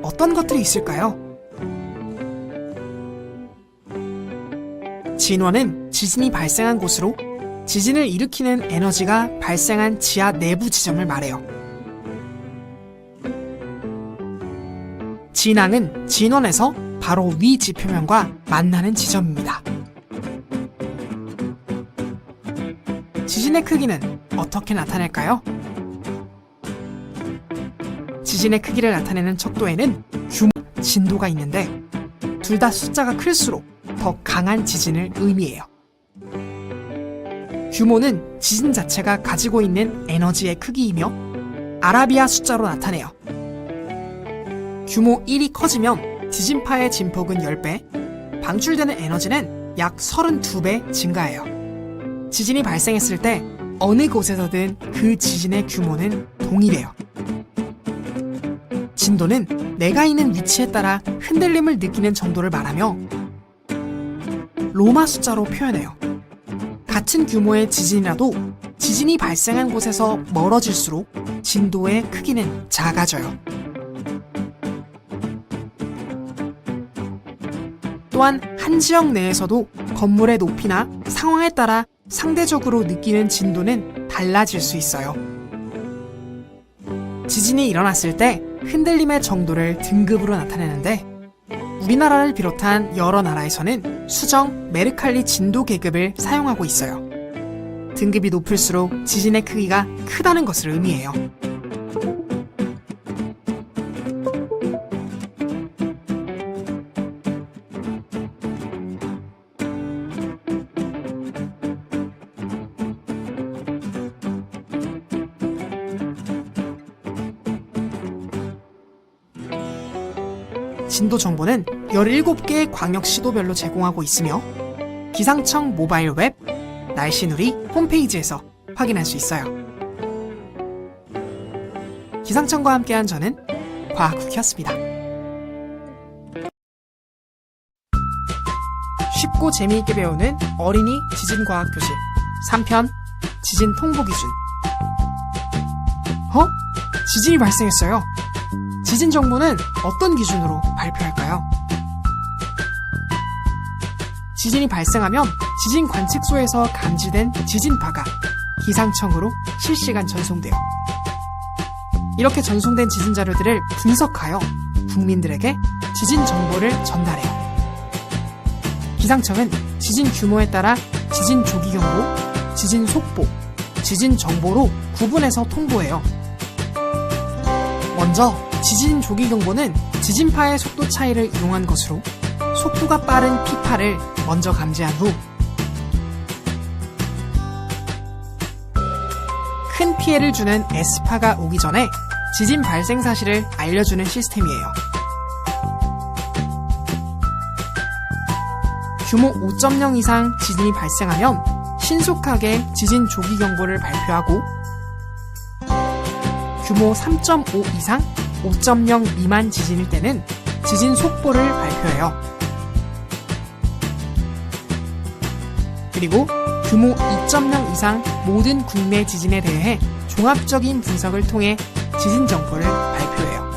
어떤 것들이 있을까요? 진원은 지진이 발생한 곳으로 지진을 일으키는 에너지가 발생한 지하 내부 지점을 말해요. 진앙은 진원에서 바로 위 지표면과 만나는 지점입니다. 지진의 크기는 어떻게 나타낼까요? 지진의 크기를 나타내는 척도에는 규모, 진도가 있는데 둘 다 숫자가 클수록 더 강한 지진을 의미해요. 규모는 지진 자체가 가지고 있는 에너지의 크기이며 아라비아 숫자로 나타내요. 규모 1이 커지면 지진파의 진폭은 10배, 방출되는 에너지는 약 32배 증가해요. 지진이 발생했을 때 어느 곳에서든 그 지진의 규모는 동일해요. 진도는 내가 있는 위치에 따라 흔들림을 느끼는 정도를 말하며 로마 숫자로 표현해요. 같은 규모의 지진이라도 지진이 발생한 곳에서 멀어질수록 진도의 크기는 작아져요. 또한 한 지역 내에서도 건물의 높이나 상황에 따라 상대적으로 느끼는 진도는 달라질 수 있어요. 지진이 일어났을 때 흔들림의 정도를 등급으로 나타내는데 우리나라를 비롯한 여러 나라에서는 수정 메르칼리 진도 계급을 사용하고 있어요. 등급이 높을수록 지진의 크기가 크다는 것을 의미해요. 진도 정보는 17개의 광역시도별로 제공하고 있으며 기상청 모바일 웹, 날씨누리 홈페이지에서 확인할 수 있어요. 기상청과 함께한 저는 과학국이었습니다. 쉽고 재미있게 배우는 어린이 지진과학교실 3편 지진 통보 기준. 지진이 발생했어요. 지진 정보는 어떤 기준으로 발표할까요? 지진이 발생하면 지진 관측소에서 감지된 지진파가 기상청으로 실시간 전송돼요. 이렇게 전송된 지진 자료들을 분석하여 국민들에게 지진 정보를 전달해요. 기상청은 지진 규모에 따라 지진 조기경보, 지진 속보, 지진 정보로 구분해서 통보해요. 먼저 지진 조기경보는 지진파의 속도 차이를 이용한 것으로 속도가 빠른 P파를 먼저 감지한 후 큰 피해를 주는 S파가 오기 전에 지진 발생 사실을 알려주는 시스템이에요. 규모 5.0 이상 지진이 발생하면 신속하게 지진 조기경보를 발표하고 규모 3.5 이상 5.0 미만 지진일 때는 지진 속보를 발표해요. 그리고 규모 2.0 이상 모든 국내 지진에 대해 종합적인 분석을 통해 지진 정보를 발표해요.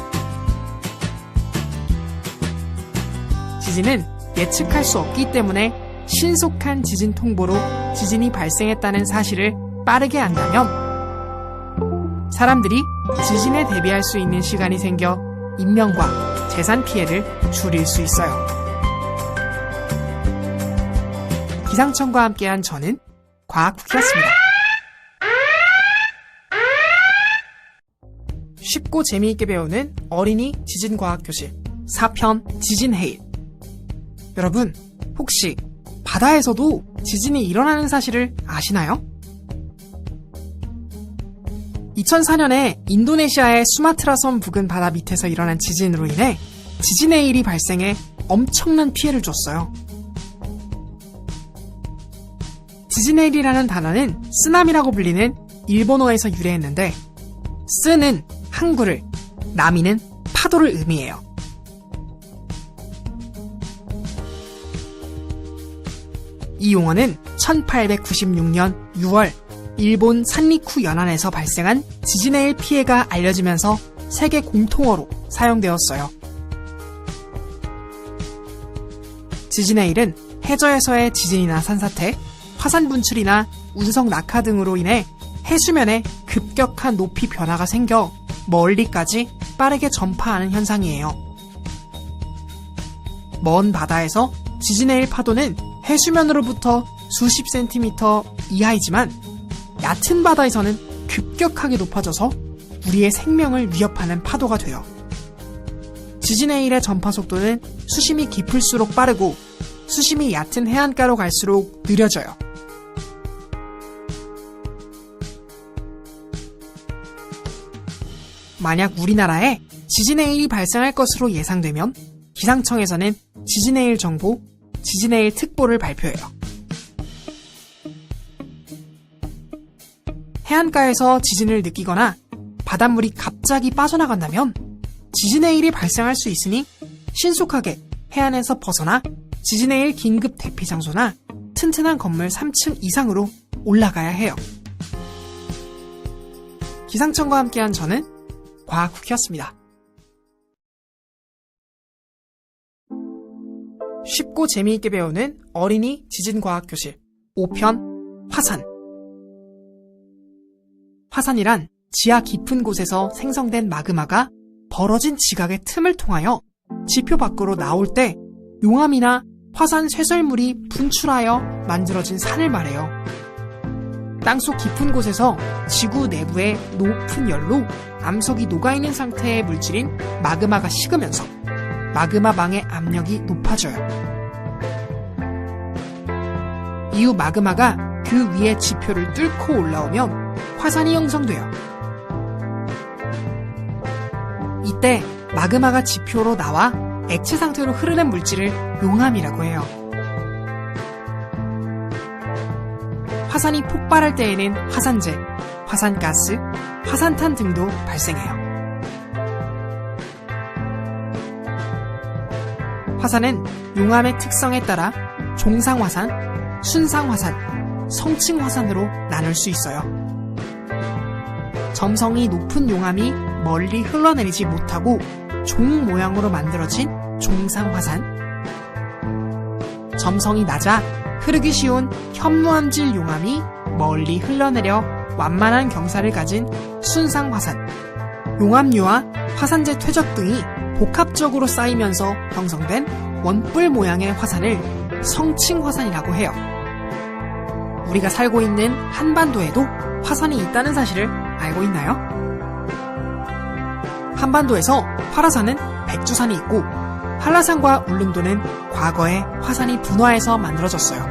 지진은 예측할 수 없기 때문에 신속한 지진 통보로 지진이 발생했다는 사실을 빠르게 안다면 사람들이 지진에 대비할 수 있는 시간이 생겨 인명과 재산 피해를 줄일 수 있어요. 기상청과 함께한 저는 과학국이었습니다. 쉽고 재미있게 배우는 어린이 지진과학교실 4편 지진해일. 여러분, 혹시 바다에서도 지진이 일어나는 사실을 아시나요? 2004년에 인도네시아의 수마트라 섬 부근 바다 밑에서 일어난 지진으로 인해 지진해일이 발생해 엄청난 피해를 줬어요. 지진해일이라는 단어는 쓰나미라고 불리는 일본어에서 유래했는데 쓰는 항구를, 나미는 파도를 의미해요. 이 용어는 1896년 6월 일본 산리쿠 연안에서 발생한 지진해일 피해가 알려지면서 세계 공통어로 사용되었어요. 지진의 일은 해저에서의 지진이나 산사태, 화산 분출이나 운석 낙하 등으로 인해 해수면에 급격한 높이 변화가 생겨 멀리까지 빠르게 전파하는 현상이에요. 먼 바다에서 지진의 일 파도는 해수면으로부터 수십 센티미터 이하이지만 얕은 바다에서는 급격하게 높아져서 우리의 생명을 위협하는 파도가 돼요. 지진의 일의 전파 속도는 수심이 깊을수록 빠르고 수심이 얕은 해안가로 갈수록 느려져요. 만약 우리나라에 지진의 일이 발생할 것으로 예상되면 기상청에서는 지진의 일 정보, 지진의 일 특보를 발표해요. 해안가에서 지진을 느끼거나 바닷물이 갑자기 빠져나간다면 지진의 일이 발생할 수 있으니 신속하게 해안에서 벗어나 지진의 일 긴급 대피 장소나 튼튼한 건물 3층 이상으로 올라가야 해요. 기상청과 함께한 저는 과학쿠키였습니다. 쉽고 재미있게 배우는 어린이 지진과학교실 5편 화산. 화산이란 지하 깊은 곳에서 생성된 마그마가 벌어진 지각의 틈을 통하여 지표 밖으로 나올 때 용암이나 화산 쇄설물이 분출하여 만들어진 산을 말해요. 땅속 깊은 곳에서 지구 내부의 높은 열로 암석이 녹아있는 상태의 물질인 마그마가 식으면서 마그마망의 압력이 높아져요. 이후 마그마가 그 위에 지표를 뚫고 올라오면 화산이 형성돼요. 이때 마그마가 지표로 나와 액체 상태로 흐르는 물질을 용암이라고 해요. 화산이 폭발할 때에는 화산재, 화산가스, 화산탄 등도 발생해요. 화산은 용암의 특성에 따라 종상화산, 순상화산, 성층화산으로 나눌 수 있어요. 점성이 높은 용암이 멀리 흘러내리지 못하고 종 모양으로 만들어진 종상화산, 점성이 낮아 흐르기 쉬운 현무암질 용암이 멀리 흘러내려 완만한 경사를 가진 순상화산, 용암류와 화산재 퇴적 등이 복합적으로 쌓이면서 형성된 원뿔 모양의 화산을 성층화산이라고 해요. 우리가 살고 있는 한반도에도 화산이 있다는 사실을 알고 있나요? 한반도에서 활화산은 백두산이 있고 한라산과 울릉도는 과거에 화산이 분화해서 만들어졌어요.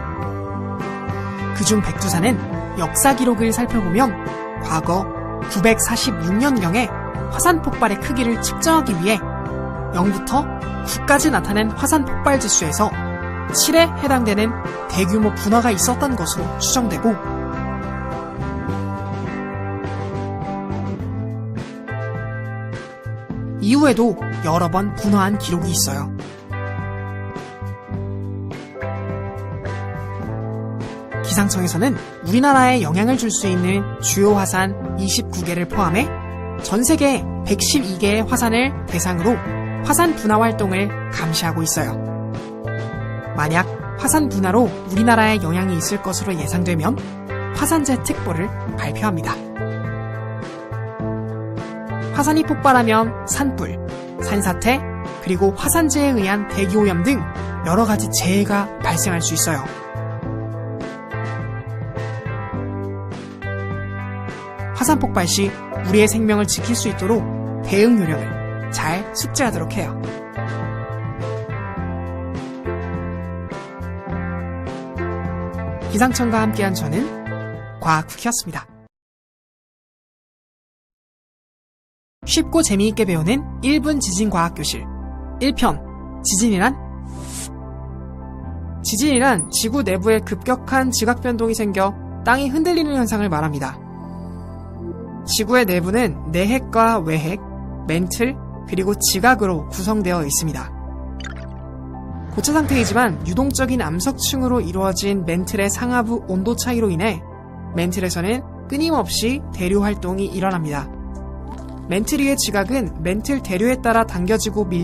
그중 백두산은 역사 기록을 살펴보면 과거 946년경에 화산 폭발의 크기를 측정하기 위해 0부터 9까지 나타낸 화산 폭발 지수에서 7에 해당되는 대규모 분화가 있었던 것으로 추정되고, 이후에도 여러 번 분화한 기록이 있어요. 기상청에서는 우리나라에 영향을 줄 수 있는 주요 화산 29개를 포함해 전 세계 112개의 화산을 대상으로 화산 분화 활동을 감시하고 있어요. 만약 화산 분화로 우리나라에 영향이 있을 것으로 예상되면 화산재 특보를 발표합니다. 화산이 폭발하면 산불, 산사태, 그리고 화산재에 의한 대기오염 등 여러 가지 재해가 발생할 수 있어요. 화산 폭발 시 우리의 생명을 지킬 수 있도록 대응 요령을 잘 숙지하도록 해요. 기상청과 함께한 저는 과학쿠키였습니다. 쉽고 재미있게 배우는 1분 지진과학교실 1편 지진이란 지구 내부에 급격한 지각 변동이 생겨 땅이 흔들리는 현상을 말합니다. 지구의 내부는 내핵과 외핵, 멘틀, 그리고 지각으로 구성되어 있습니다. 고체 상태이지만 유동적인 암석층으로 이루어진 멘틀의 상하부 온도 차이로 인해 멘틀에서는 끊임없이 대류 활동이 일어납니다. 멘틀 위의 지각은 멘틀 대류에 따라 당겨지고 밀려